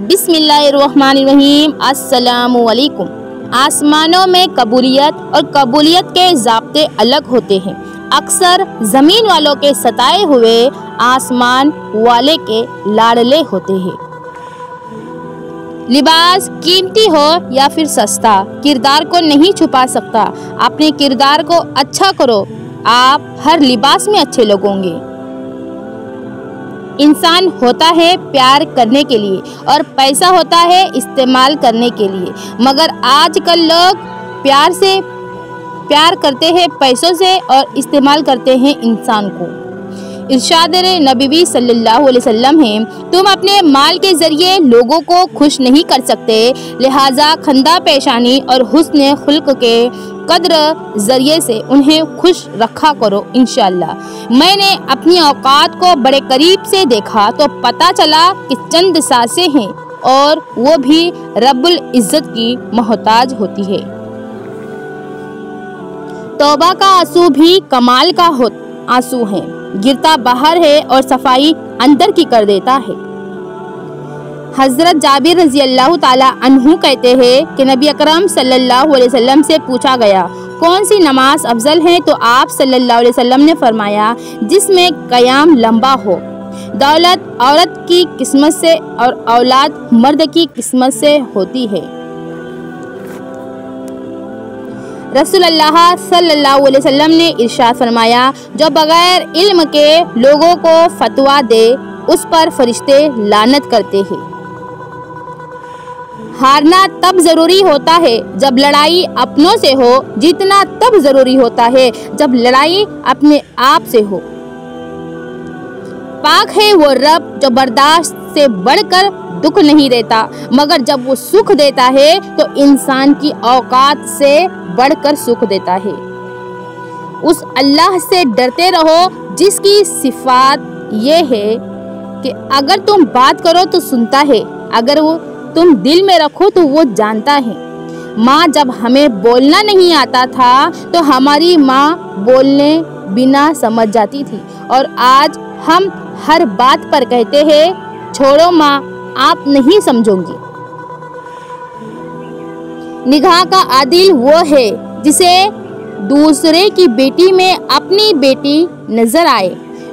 बिस्मिल्लाहिर्रहमानिर्रहीम। अस्सलामुअलैकुम। आसमानों में कबूलियत और कबूलियत के ज़ाब्ते अलग होते हैं। अक्सर ज़मीन वालों के सताए हुए आसमान वाले के लाडले होते हैं। लिबास कीमती हो या फिर सस्ता, किरदार को नहीं छुपा सकता। अपने किरदार को अच्छा करो, आप हर लिबास में अच्छे लगोगे। इंसान होता है प्यार करने के लिए और पैसा होता है इस्तेमाल करने के लिए, मगर आजकल लोग प्यार करते हैं पैसों से और इस्तेमाल करते हैं इंसान को। इरशाद नबी सल्लल्लाहु अलैहि वसल्लम है, तुम अपने माल के ज़रिए लोगों को खुश नहीं कर सकते, लिहाजा खंदा पेशानी और हुस्न खुल्क के कद्र ज़रिए से उन्हें खुश रखा करो इंशाअल्लाह। मैंने अपनी औकात को बड़े करीब से देखा तो पता चला कि चंद सांसें हैं और वो भी रब्बुल इज़्ज़त की मोहताज होती है। तौबा का आंसू भी कमाल का आंसू है, गिरता बाहर है और सफाई अंदर की कर देता है। हज़रत जाबिर रज़ी अल्लाह ताला अन्हु कहते हैं कि नबी अकरम सल्लल्लाहु अलैहि वसल्लम से पूछा गया, कौन सी नमाज अफजल है? तो आप सल्लल्लाहु अलैहि वसल्लम ने फरमाया, जिसमें क़याम लंबा हो। दौलत औरत की किस्मत से और औलाद मर्द की किस्मत से होती है। रसूलुल्लाह सल्लल्लाहु अलैहि वसल्लम ने इरशाद फरमाया, जो बगैर इल्म के लोगों को फतवा दे उस पर फरिश्ते लानत करते हैं। हारना तब ज़रूरी होता है जब लड़ाई अपनों से हो, जीतना तब ज़रूरी होता है जब लड़ाई अपने आप से हो। पाक है वो रब जो बर्दाश्त से बढ़कर दुख नहीं देता, मगर जब वो सुख देता है तो इंसान की औकात से बढ़कर सुख देता है। उस अल्लाह से डरते रहो जिसकी सिफात ये है कि अगर तुम बात करो तो सुनता है, अगर वो तुम दिल में रखो तो वो जानता है। माँ जब हमें बोलना नहीं आता था तो हमारी माँ बोलने बिना समझ जाती थी, और आज हम हर बात पर कहते हैं, छोड़ो माँ आप नहीं समझोगी। निगाह का आदिल वो है जिसे दूसरे की बेटी में अपनी बेटी नजर आए,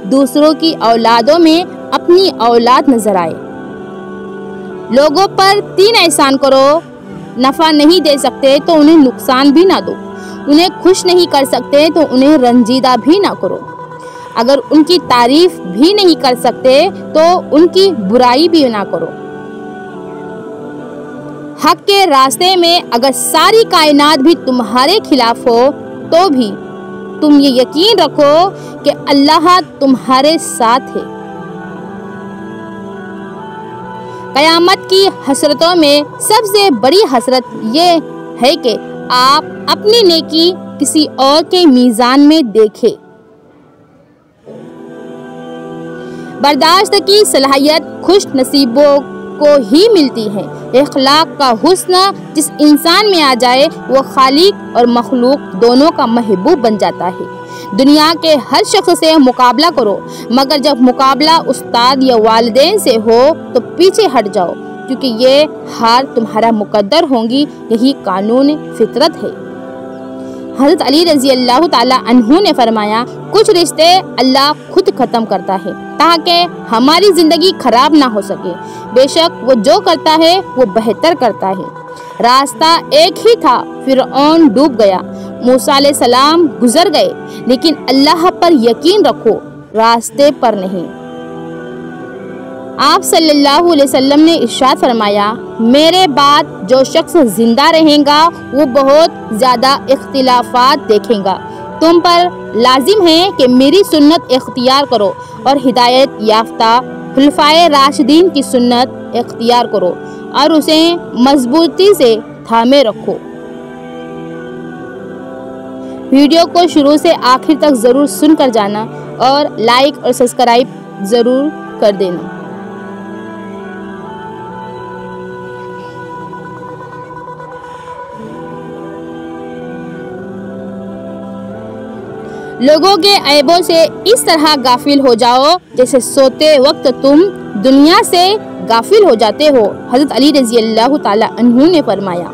दूसरों की औलादों में अपनी औलाद नजर आए। लोगों पर 3 एहसान करो, नफ़ा नहीं दे सकते तो उन्हें नुकसान भी ना दो, उन्हें खुश नहीं कर सकते तो उन्हें रंजीदा भी ना करो, अगर उनकी तारीफ भी नहीं कर सकते तो उनकी बुराई भी ना करो। हक के रास्ते में अगर सारी कायनात भी तुम्हारे खिलाफ हो तो भी तुम ये यकीन रखो कि अल्लाह तुम्हारे साथ है। क़यामत की हसरतों में सबसे बड़ी हसरत ये है कि आप अपनी नेकी किसी और के मीज़ान में देखें। बर्दाश्त की सलाहियत खुश नसीबों को ही मिलती है। इखलाक का हुस्न जिस इंसान में आ जाए वो खालिक और मखलूक दोनों का महबूब बन जाता है। दुनिया के हर शख्स से मुकाबला करो, मगर जब मुकाबला उस्ताद या वालिदैन से हो तो पीछे हट जाओ, क्योंकि ये हार तुम्हारा मुकद्दर होंगी, यही कानून फितरत है। हज़रत अली रज़ी अल्लाह ताला अन्हु ने फरमाया, कुछ रिश्ते अल्लाह खुद ख़त्म करता है ताकि हमारी ज़िंदगी खराब ना हो सके। बेशक वो जो करता है वो बेहतर करता है। रास्ता एक ही था, फिरऔन डूब गया, मूसा अलैहिस्सलाम गुजर गए, लेकिन अल्लाह पर यकीन रखो, रास्ते पर नहीं। आप सल्लल्लाहु अलैहि वसल्लम ने इरशाद फरमाया, मेरे बाद जो शख्स जिंदा रहेगा वो बहुत ज़्यादा इख्तिलाफात देखेगा। तुम पर लाजिम है कि मेरी सुन्नत इख्तियार करो और हिदायत याफ्ता खुलफाए राशिदीन की सुन्नत इख्तियार करो और उसे मजबूती से थामे रखो। वीडियो को शुरू से आखिर तक ज़रूर सुनकर जाना और लाइक और सब्सक्राइब ज़रूर कर देना। लोगों के ऐबों से इस तरह गाफिल हो जाओ जैसे सोते वक्त तुम दुनिया से गाफिल हो जाते हो। हज़रत अली रज़ी अल्लाह ताला अन्हु ने फरमाया,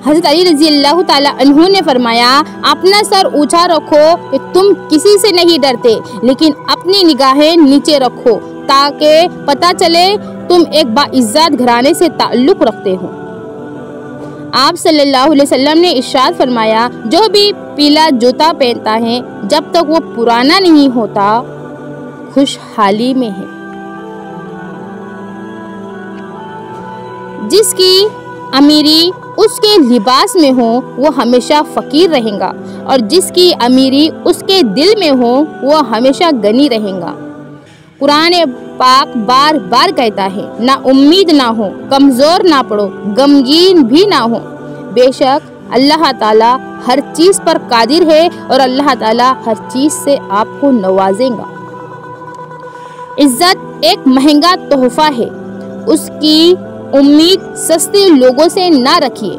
हज़रत अली रज़ी अल्लाह ताला अन्हु ने फरमाया, अपना सर ऊंचा रखो कि तुम किसी से नहीं डरते, लेकिन अपनी निगाहें नीचे रखो ताकि पता चले तुम एक बाइज्जत घराने से ताल्लुक़ रखते हो। आप सल्लल्लाहु अलैहि वसल्लम ने इरशाद फरमाया, जो भी पीला जूता पहनता है जब तक वो पुराना नहीं होता खुशहाली में है। जिसकी अमीरी उसके लिबास में हो वो हमेशा फ़कीर रहेगा, और जिसकी अमीरी उसके दिल में हो वो हमेशा गनी रहेगा। कुरान पाक बार बार कहता है, ना उम्मीद ना हो, कमज़ोर ना पड़ो, गमगीन भी ना हो। बेशक अल्लाह ताला हर चीज़ पर कादिर है और अल्लाह ताला हर चीज़ से आपको नवाजेगा। इज़्ज़त एक महंगा तोहफ़ा है, उसकी उम्मीद सस्ते लोगों से ना रखिए।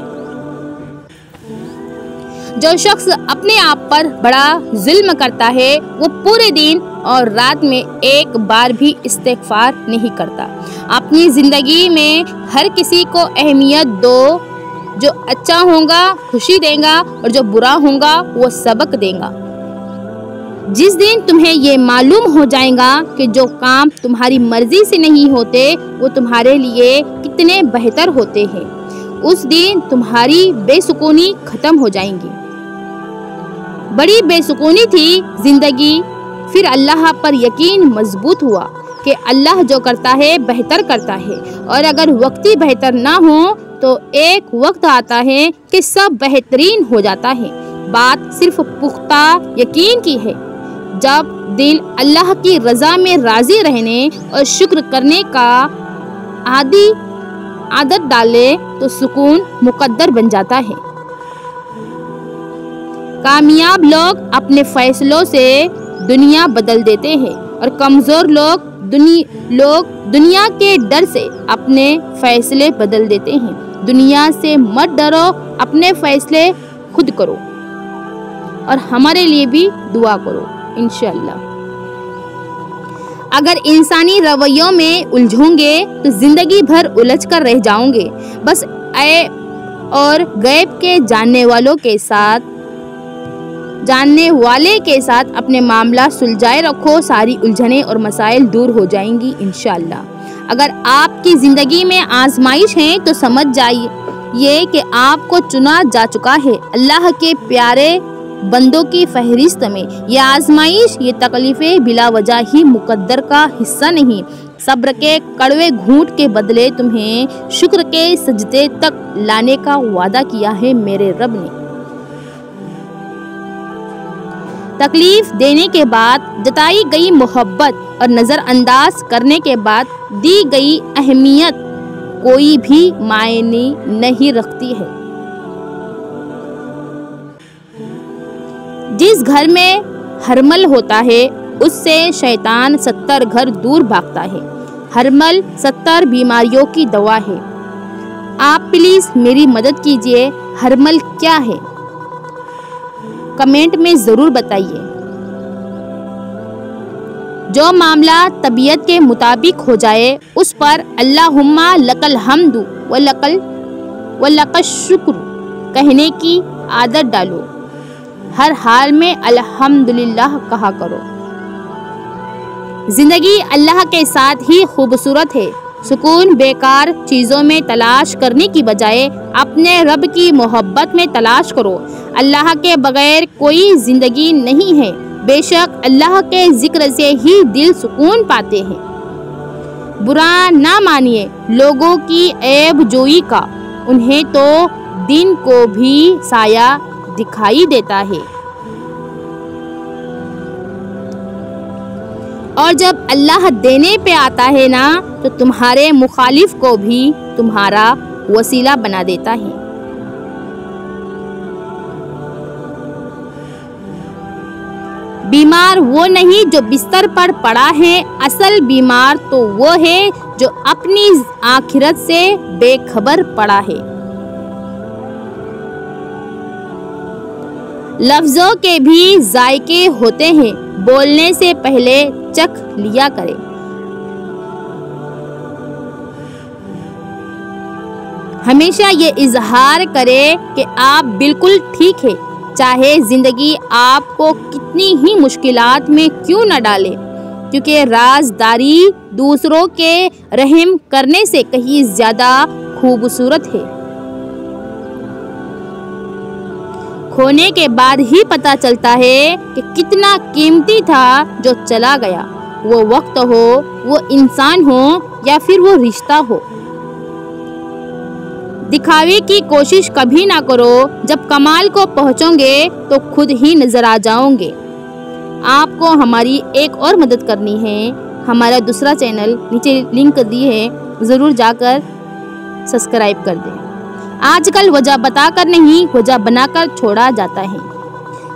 जो शख्स अपने आप पर बड़ा जुल्म करता है वो पूरे दिन और रात में एक बार भी इस्तिग़फ़ार नहीं करता। अपनी ज़िंदगी में हर किसी को अहमियत दो, जो अच्छा होगा खुशी देगा और जो बुरा होगा वो सबक देगा। जिस दिन तुम्हें ये मालूम हो जाएगा कि जो काम तुम्हारी मर्जी से नहीं होते वो तुम्हारे लिए कितने बेहतर होते हैं, उस दिन तुम्हारी बेसुकूनी खत्म हो जाएंगी। बड़ी बेसुकूनी थी जिंदगी, फिर अल्लाह पर यकीन मजबूत हुआ कि अल्लाह जो करता है बेहतर करता है, और अगर वक्ती बेहतर ना हो तो एक वक्त आता है कि सब बेहतरीन हो जाता है। बात सिर्फ पुख्ता यकीन की है। जब दिल अल्लाह की रज़ा में राज़ी रहने और शुक्र करने का आदत डाले तो सुकून मुकद्दर बन जाता है। कामयाब लोग अपने फैसलों से दुनिया बदल देते हैं और कमज़ोर लोग दुनिया के डर से अपने फैसले बदल देते हैं। दुनिया से मत डरो, अपने फैसले खुद करो और हमारे लिए भी दुआ करो इंशाअल्लाह। अगर इंसानी रवैयों में उलझोंगे तो ज़िंदगी भर उलझ कर रह जाओगे। बस और गैब के जानने वाले के साथ अपने मामला सुलझाए रखो, सारी उलझनें और मसाइल दूर हो जाएंगी इंशाअल्लाह। अगर आपकी ज़िंदगी में आजमाइश है तो समझ जाइए कि आपको चुना जा चुका है अल्लाह के प्यारे बंदों की फहरिस्त में। ये आजमाइश, ये तकलीफ़ें बिला वजह ही मुकद्दर का हिस्सा नहीं। सब्र के कड़वे घूंट के बदले तुम्हें शुक्र के सजदे तक लाने का वादा किया है मेरे रब ने। तकलीफ देने के बाद जताई गई मोहब्बत और नज़रअंदाज करने के बाद दी गई अहमियत कोई भी मायने नहीं रखती है। जिस घर में हरमल होता है उससे शैतान 70 घर दूर भागता है। हरमल 70 बीमारियों की दवा है। आप प्लीज़ मेरी मदद कीजिए, हरमल क्या है कमेंट में ज़रूर बताइए। जो मामला तबीयत के मुताबिक हो जाए उस पर अल्लाहुम्मा लकल हम्दु व लकल शुक्र कहने की आदत डालो। हर हाल में अल्हम्दुलिल्लाह कहा करो। जिंदगी अल्लाह के साथ ही खूबसूरत है। सुकून बेकार चीज़ों में तलाश करने की बजाय अपने रब की मोहब्बत में तलाश करो। अल्लाह के बगैर कोई ज़िंदगी नहीं है। बेशक अल्लाह के ज़िक्र से ही दिल सुकून पाते हैं। बुरा ना मानिए लोगों की ऐब जोई का, उन्हें तो दिन को भी साया दिखाई देता है। और जब अल्लाह देने पे आता है ना तो तुम्हारे मुखालिफ को भी तुम्हारा वसीला बना देता है। बीमार वो नहीं जो बिस्तर पर पड़ा है, असल बीमार तो वो है जो अपनी आखिरत से बेखबर पड़ा है। लफ्ज़ों के भी जायके होते हैं, बोलने से पहले चख लिया करें। हमेशा ये इजहार करें कि आप बिल्कुल ठीक है, चाहे ज़िंदगी आपको कितनी ही मुश्किलात में क्यों न डाले, क्योंकि राजदारी दूसरों के रहम करने से कहीं ज़्यादा खूबसूरत है। खोने के बाद ही पता चलता है कि कितना कीमती था जो चला गया, वो वक्त हो, वो इंसान हो या फिर वो रिश्ता हो। दिखावे की कोशिश कभी ना करो, जब कमाल को पहुंचोगे तो खुद ही नजर आ जाओगे। आपको हमारी एक और मदद करनी है, हमारा दूसरा चैनल नीचे लिंक दी है, ज़रूर जाकर सब्सक्राइब कर दें। आजकल वजह बताकर नहीं, वजह बनाकर छोड़ा जाता है।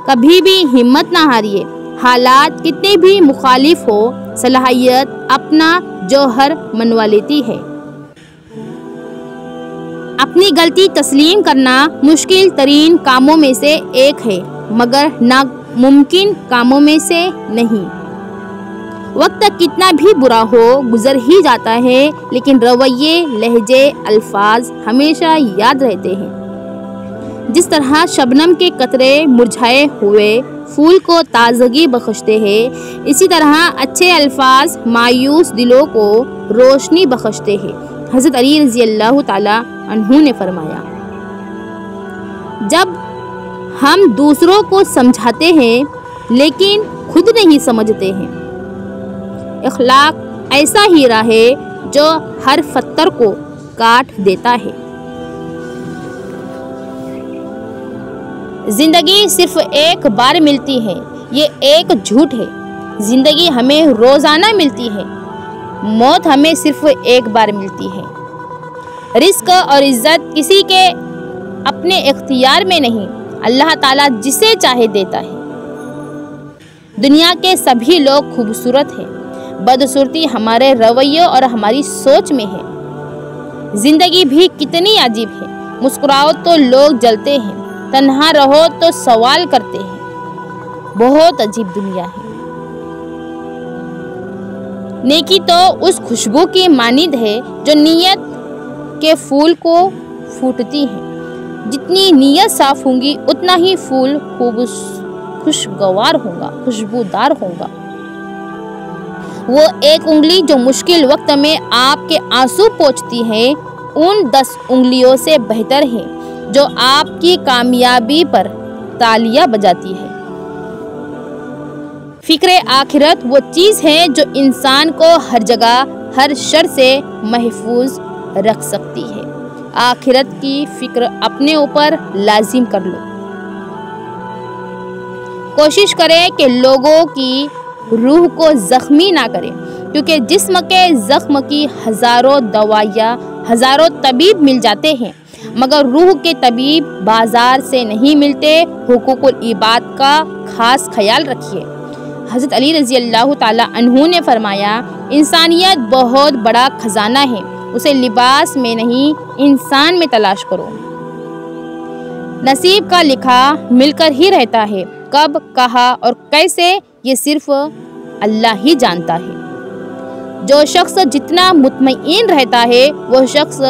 कभी भी हिम्मत ना हारिए, हालात कितने भी मुखालिफ हो, सलाहियत अपना जौहर मनवा लेती है। अपनी गलती तस्लीम करना मुश्किल तरीन कामों में से एक है, मगर नामुमकिन कामों में से नहीं। वक्त कितना भी बुरा हो गुजर ही जाता है, लेकिन रवैये, लहजे, अल्फाज हमेशा याद रहते हैं। जिस तरह शबनम के कतरे मुरझाए हुए फूल को ताज़गी बख्शते हैं, इसी तरह अच्छे अल्फाज मायूस दिलों को रोशनी बख्शते हैं। हज़रत अली रज़ी अल्लाह ताला अन्हु ने फरमाया, जब हम दूसरों को समझाते हैं लेकिन खुद नहीं समझते हैं, इखलाक ऐसा हीरा है जो हर पत्थर को काट देता है। जिंदगी सिर्फ एक बार मिलती है, ये एक झूठ है। जिंदगी हमें रोजाना मिलती है, मौत हमें सिर्फ एक बार मिलती है। रिस्क और इज्जत किसी के अपने इख्तियार में नहीं, अल्लाह ताला जिसे चाहे देता है। दुनिया के सभी लोग खूबसूरत हैं, बदसूरती हमारे रवैये और हमारी सोच में है। जिंदगी भी कितनी अजीब है, मुस्कुराओ तो लोग जलते हैं, तन्हा रहो तो सवाल करते हैं। बहुत अजीब दुनिया है। नेकी तो उस खुशबू की मानिंद है जो नीयत के फूल को फूटती है। जितनी नीयत साफ होगी उतना ही फूल खुशगवार होगा, खुशबूदार होगा। वो एक उंगली जो मुश्किल वक्त में आपके आंसू पोंछती है, उन 10 उंगलियों से बेहतर है जो आपकी कामयाबी पर तालियां बजाती है। फिक्र आखिरत वो चीज़ है जो इंसान को हर जगह हर शर से महफूज रख सकती है। आखिरत की फिक्र अपने ऊपर लाजिम कर लो। कोशिश करें कि लोगों की रूह को जख्मी ना करें, क्योंकि जिस्म के जख्म की हज़ारों दवाइयाँ, हज़ारों तबीब मिल जाते हैं, मगर रूह के तबीब बाज़ार से नहीं मिलते। हुकूकुल इबाद का खास ख्याल रखिए। हज़रत अली रज़ी अल्लाह ताला अन्हु ने फरमाया, इंसानियत बहुत बड़ा खजाना है, उसे लिबास में नहीं इंसान में तलाश करो। नसीब का लिखा मिलकर ही रहता है, कब, कहाँ और कैसे ये सिर्फ अल्लाह ही जानता है। जो शख्स जितना मुतमईन रहता है वो शख्स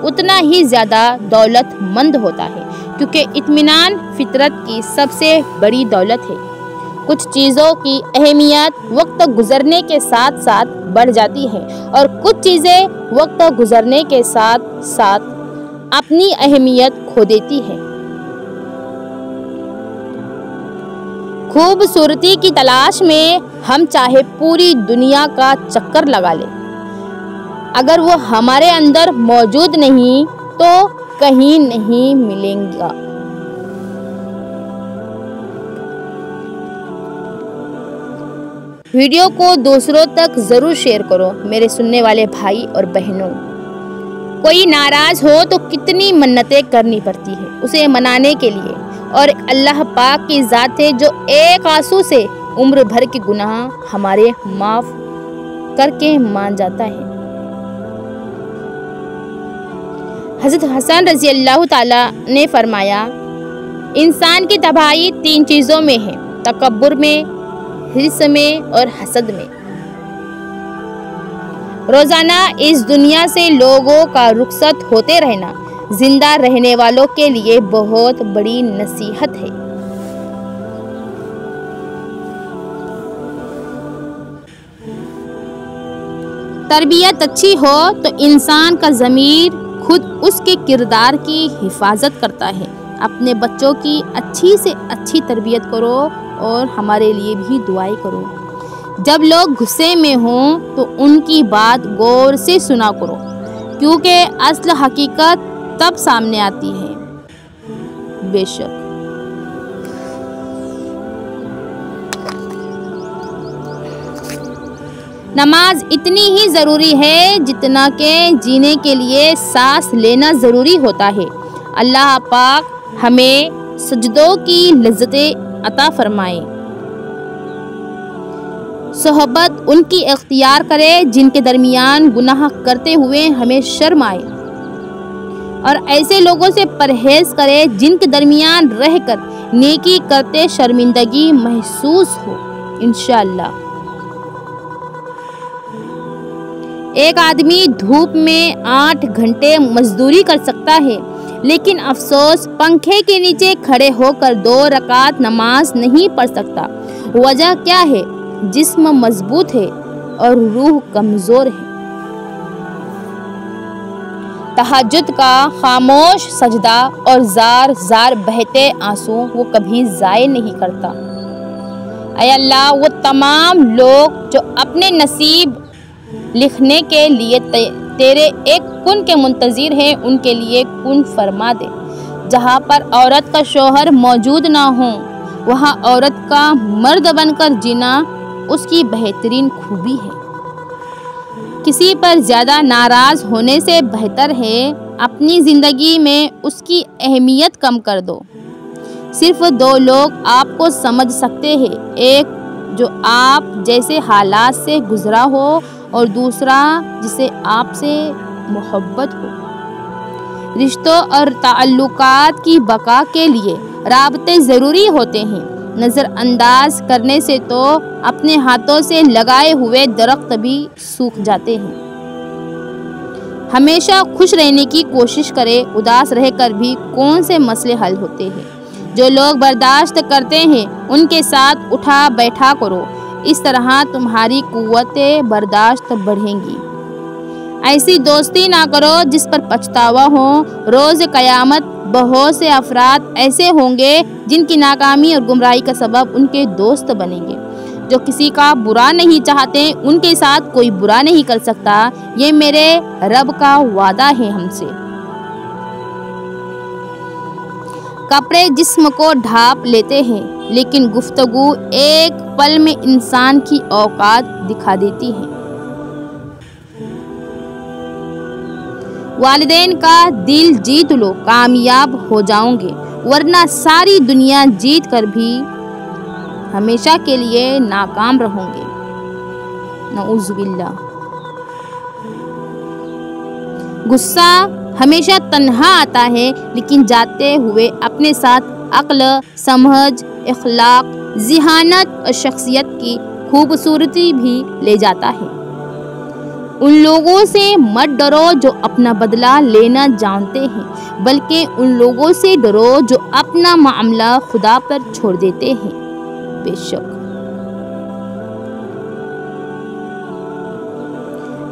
उतना ही ज़्यादा दौलतमंद होता है, क्योंकि इत्मीनान फितरत की सबसे बड़ी दौलत है। कुछ चीज़ों की अहमियत वक्त गुजरने के साथ साथ बढ़ जाती है और कुछ चीज़ें वक्त गुजरने के साथ साथ अपनी अहमियत खो देती है। खूबसूरती की तलाश में हम चाहे पूरी दुनिया का चक्कर लगा लें, अगर वो हमारे अंदर मौजूद नहीं तो कहीं नहीं मिलेगा। वीडियो को दूसरों तक ज़रूर शेयर करो मेरे सुनने वाले भाई और बहनों। कोई नाराज़ हो तो कितनी मन्नतें करनी पड़ती है उसे मनाने के लिए, और अल्लाह पाक की ज़ात है जो एक आंसू से उम्र भर के गुनाह हमारे माफ़ करके मान जाता है। हज़रत हसन रज़ी अल्लाह ताला ने फरमाया, इंसान की तबाही 3 चीज़ों में है, तकब्बुर में, हिर्स में और हसद में। रोज़ाना इस दुनिया से लोगों का रुखसत होते रहना जिंदा रहने वालों के लिए बहुत बड़ी नसीहत है। तरबियत अच्छी हो तो इंसान का ज़मीर खुद उसके किरदार की हिफाजत करता है। अपने बच्चों की अच्छी से अच्छी तरबियत करो और हमारे लिए भी दुआएं करो। जब लोग गुस्से में हों तो उनकी बात गौर से सुना करो, क्योंकि असल हकीकत तब सामने आती है। बेशक नमाज इतनी ही ज़रूरी है जितना कि जीने के लिए सांस लेना ज़रूरी होता है। अल्लाह पाक हमें सजदों की लज्जतें अता फरमाए। सोहबत उनकी इख्तियार करे जिनके दरमियान गुनाह करते हुए हमें शर्म आए, और ऐसे लोगों से परहेज़ करे जिनके दरमियान रहकर नेकी करते शर्मिंदगी महसूस हो। इंशाअल्लाह एक आदमी धूप में 8 घंटे मजदूरी कर सकता है, लेकिन अफसोस पंखे के नीचे खड़े होकर 2 रकात नमाज नहीं पढ़ सकता। वजह क्या है? जिस्म मजबूत है और रूह कमज़ोर है। तहज्जुद का खामोश सजदा और जार जार बहते आंसू वो कभी ज़ाय नहीं करता। ऐ अल्लाह, वो तमाम लोग जो अपने नसीब लिखने के लिए तेरे एक कुन के मुंतज़िर हैं, उनके लिए कुन फरमा दे। जहाँ पर औरत का शौहर मौजूद ना हो, वहाँ औरत का मर्द बनकर जीना उसकी बेहतरीन खूबी है। किसी पर ज़्यादा नाराज़ होने से बेहतर है अपनी ज़िंदगी में उसकी अहमियत कम कर दो। सिर्फ 2 लोग आपको समझ सकते हैं, एक जो आप जैसे हालात से गुज़रा हो और दूसरा जिसे आपसे मोहब्बत हो। रिश्तों और ताल्लुकात की बका के लिए राबते ज़रूरी होते हैं। नज़रअंदाज करने से तो अपने हाथों से लगाए हुए दरख्त भी सूख जाते हैं। हमेशा खुश रहने की कोशिश करें, उदास रहकर भी कौन से मसले हल होते हैं। जो लोग बर्दाश्त करते हैं उनके साथ उठा बैठा करो, इस तरह तुम्हारी कुव्वते बर्दाश्त बढ़ेंगी। ऐसी दोस्ती ना करो जिस पर पछतावा हो। रोज़ क़यामत बहुत से अफराद ऐसे होंगे जिनकी नाकामी और गुमराही का सबब उनके दोस्त बनेंगे। जो किसी का बुरा नहीं चाहते उनके साथ कोई बुरा नहीं कर सकता। ये मेरे रब का वादा है हमसे। कपड़े जिस्म को ढांप लेते हैं, लेकिन गुफ्तगू एक पल में इंसान की औकात दिखा देती है। वालिदैन का दिल जीत लो, कामयाब हो जाओगे, वरना सारी दुनिया जीत कर भी हमेशा के लिए नाकाम रहोगे। नऊज़ुबिल्लाह। गुस्सा हमेशा तन्हा आता है, लेकिन जाते हुए अपने साथ अक्ल, समझ, इखलाक, ज़िहानत और शख्सियत की खूबसूरती भी ले जाता है। उन लोगों से मत डरो जो अपना बदला लेना जानते हैं, बल्कि उन लोगों से डरो जो अपना मामला खुदा पर छोड़ देते हैं। बेशक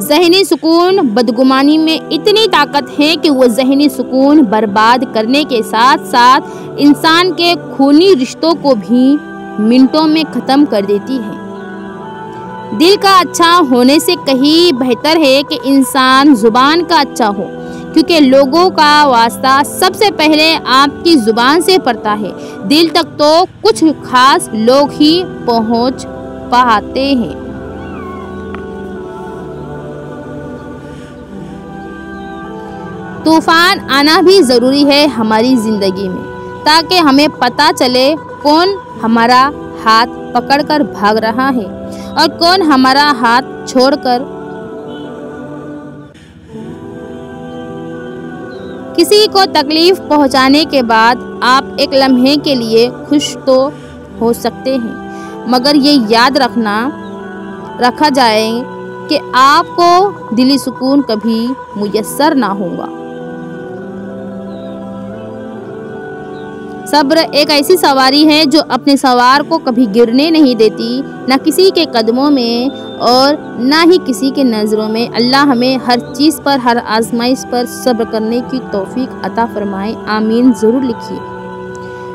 ज़हनी सुकून बदगुमानी में इतनी ताकत है कि वो ज़हनी सुकून बर्बाद करने के साथ साथ इंसान के खूनी रिश्तों को भी मिनटों में ख़त्म कर देती है। दिल का अच्छा होने से कहीं बेहतर है कि इंसान ज़ुबान का अच्छा हो, क्योंकि लोगों का वास्ता सबसे पहले आपकी ज़ुबान से पड़ता है। दिल तक तो कुछ खास लोग ही पहुँच पाते हैं। तूफ़ान आना भी ज़रूरी है हमारी ज़िंदगी में, ताकि हमें पता चले कौन हमारा हाथ पकड़कर भाग रहा है और कौन हमारा हाथ छोड़कर किसी को तकलीफ़ पहुंचाने के बाद आप एक लम्हे के लिए खुश तो हो सकते हैं, मगर ये याद रखा जाए कि आपको दिली सुकून कभी मुयस्सर ना होगा। सब्र एक ऐसी सवारी है जो अपने सवार को कभी गिरने नहीं देती, न किसी के कदमों में और न ही किसी के नज़रों में। अल्लाह हमें हर चीज़ पर, हर आजमाइश पर सब्र करने की तौफीक अता फरमाए। आमीन ज़रूर लिखिए।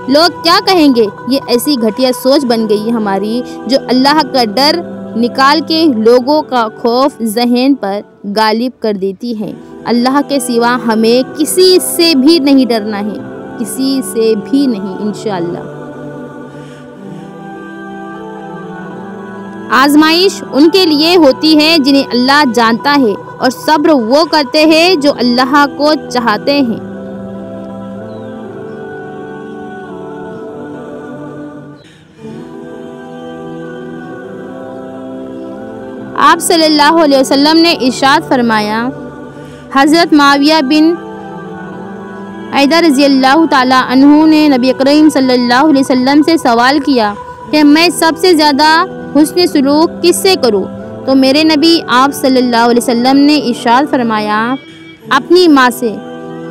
लोग क्या कहेंगे, ये ऐसी घटिया सोच बन गई है हमारी जो अल्लाह का डर निकाल के लोगों का खौफ ज़हन पर गालिब कर देती है। अल्लाह के सिवा हमें किसी से भी नहीं डरना है, किसी से भी नहीं इंशाअल्लाह। आजमाइश उनके लिए होती है जिन्हें अल्लाह जानता है, और सब्र वो करते हैं जो अल्लाह को चाहते हैं। आप सल्लल्लाहु अलैहि वसल्लम ने इरशाद फरमाया, हज़रत माविया बिन ऐदा रज़ियल्लाहु ताला अन्हु ने नबी करीम सल्लल्लाहु अलैहि वसल्लम से सवाल किया कि मैं सबसे ज़्यादा हुस्न सुलूक किससे करूं? तो मेरे नबी आप सल्लल्लाहु अलैहि वसल्लम ने इरशाद फरमाया, अपनी माँ से,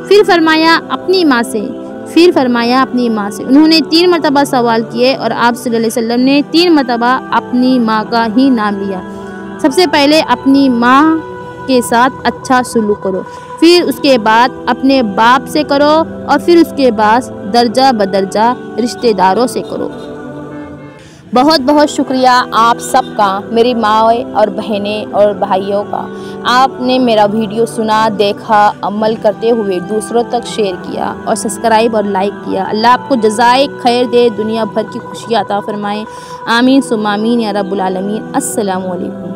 फिर फरमाया अपनी माँ से, फिर फरमाया अपनी माँ से। उन्होंने 3 मरतबा सवाल किए और आप सल्लल्लाहु अलैहि वसल्लम ने 3 मरतबा अपनी माँ का ही नाम लिया। सबसे पहले अपनी माँ के साथ अच्छा सलूक करो, फिर उसके बाद अपने बाप से करो, और फिर उसके बाद दर्जा बदर्जा रिश्तेदारों से करो। बहुत बहुत शुक्रिया आप सबका, मेरी माँ और बहनें और भाइयों का। आपने मेरा वीडियो सुना, देखा, अमल करते हुए दूसरों तक शेयर किया और सब्सक्राइब और लाइक किया। अल्लाह आपको जज़ाए खैर दे, दुनिया भर की खुशियाँ अता फरमाए। आमीन सुम्मा आमीन या रब्बुल आलमीन। अस्सलामु अलैकुम।